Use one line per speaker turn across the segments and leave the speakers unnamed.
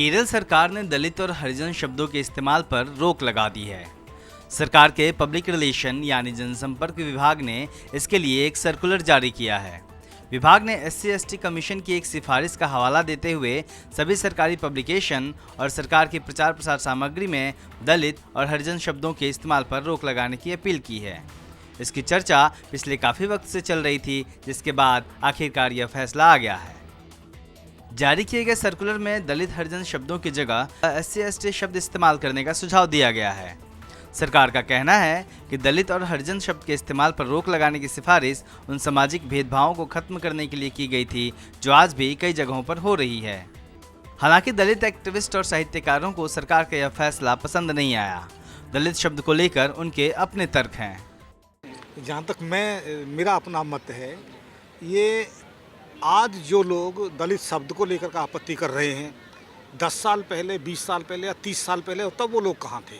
केरल सरकार ने दलित और हरिजन शब्दों के इस्तेमाल पर रोक लगा दी है। सरकार के पब्लिक रिलेशन यानी जनसंपर्क विभाग ने इसके लिए एक सर्कुलर जारी किया है। विभाग ने SC/ST कमीशन की एक सिफारिश का हवाला देते हुए सभी सरकारी पब्लिकेशन और सरकार की प्रचार प्रसार सामग्री में दलित और हरिजन शब्दों के इस्तेमाल पर रोक लगाने की अपील की है। इसकी चर्चा पिछले काफ़ी वक्त से चल रही थी, जिसके बाद आखिरकार यह फैसला आ गया है। जारी किए गए सर्कुलर में दलित हरिजन शब्दों की जगह SC/ST शब्द इस्तेमाल करने का सुझाव दिया गया है। सरकार का कहना है कि दलित और हरिजन शब्द के इस्तेमाल पर रोक लगाने की सिफारिश उन सामाजिक भेदभावों को खत्म करने के लिए की गई थी जो आज भी कई जगहों पर हो रही है। हालांकि दलित एक्टिविस्ट और साहित्यकारों को सरकार का यह फैसला पसंद नहीं आया। दलित शब्द को लेकर उनके अपने तर्क हैं।
जहाँ तक मेरा अपना मत है, ये आज जो लोग दलित शब्द को लेकर का आपत्ति कर रहे हैं, 10 साल पहले, 20 साल पहले या 30 साल पहले तब वो लोग कहाँ थे?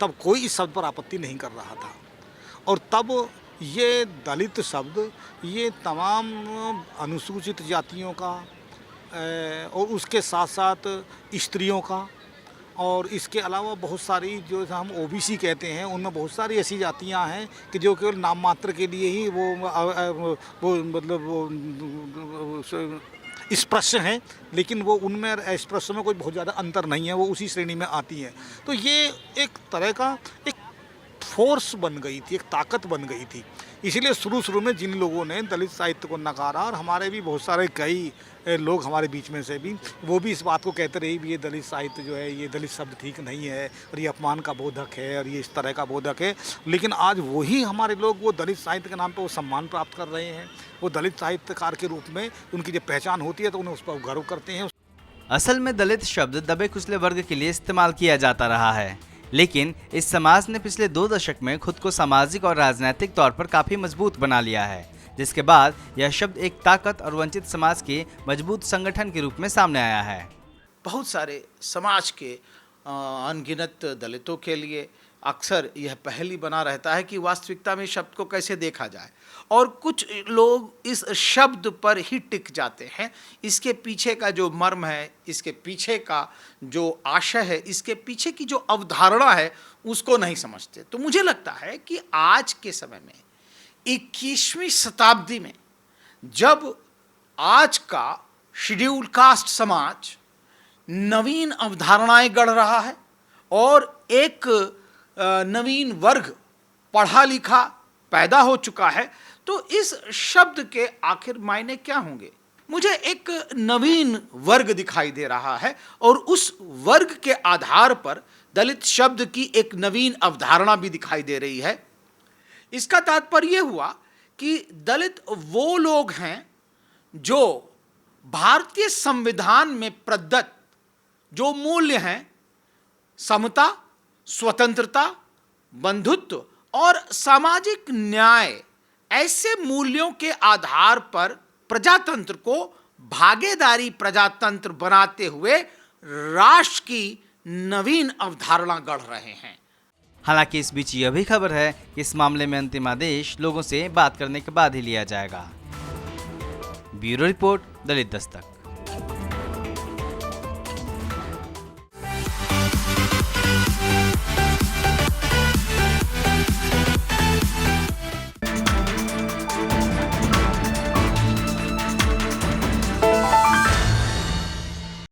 तब कोई इस शब्द पर आपत्ति नहीं कर रहा था। और तब ये दलित शब्द ये तमाम अनुसूचित जातियों का और उसके साथ साथ स्त्रियों का और इसके अलावा बहुत सारी जो हम OBC कहते हैं, उनमें बहुत सारी ऐसी जातियां हैं कि जो केवल नाम मात्र के लिए ही वो स्पृश्य हैं, लेकिन वो उनमें स्पृश्य में कोई बहुत ज़्यादा अंतर नहीं है, वो उसी श्रेणी में आती हैं। तो ये एक तरह का एक फोर्स बन गई थी, एक ताकत बन गई थी। इसीलिए शुरू में जिन लोगों ने दलित साहित्य को नकारा, और हमारे भी बहुत सारे कई लोग हमारे बीच में से भी वो भी इस बात को कहते रहे भी ये दलित साहित्य जो है, ये दलित शब्द ठीक नहीं है और ये अपमान का बोधक है और ये इस तरह का बोधक है। लेकिन आज वही हमारे लोग वो दलित साहित्य के नाम पर वो सम्मान प्राप्त कर रहे हैं। वो दलित साहित्यकार के रूप में उनकी जब पहचान होती है तो उन्हें उस पर गर्व करते हैं।
असल में दलित शब्द दबे कुचले वर्ग के लिए इस्तेमाल किया जाता रहा है, लेकिन इस समाज ने पिछले 2 दशक में खुद को सामाजिक और राजनीतिक तौर पर काफी मजबूत बना लिया है, जिसके बाद यह शब्द एक ताकत और वंचित समाज के मजबूत संगठन के रूप में सामने आया है।
बहुत सारे समाज के अनगिनत दलितों के लिए अक्सर यह पहेली बना रहता है कि वास्तविकता में शब्द को कैसे देखा जाए, और कुछ लोग इस शब्द पर ही टिक जाते हैं। इसके पीछे का जो मर्म है, इसके पीछे का जो आशय है, इसके पीछे की जो अवधारणा है, उसको नहीं समझते। तो मुझे लगता है कि आज के समय में 21वीं शताब्दी में जब आज का शेड्यूल कास्ट समाज नवीन अवधारणाएं गढ़ रहा है और एक नवीन वर्ग पढ़ा लिखा पैदा हो चुका है, तो इस शब्द के आखिर मायने क्या होंगे? मुझे एक नवीन वर्ग दिखाई दे रहा है और उस वर्ग के आधार पर दलित शब्द की एक नवीन अवधारणा भी दिखाई दे रही है। इसका तात्पर्य हुआ कि दलित वो लोग हैं जो भारतीय संविधान में प्रदत्त जो मूल्य हैं, समता, स्वतंत्रता, बंधुत्व और सामाजिक न्याय, ऐसे मूल्यों के आधार पर प्रजातंत्र को भागीदारी प्रजातंत्र बनाते हुए राष्ट्र की नवीन अवधारणा गढ़ रहे हैं।
हालांकि इस बीच यह भी खबर है कि इस मामले में अंतिम आदेश लोगों से बात करने के बाद ही लिया जाएगा। ब्यूरो रिपोर्ट, दलित दस्तक।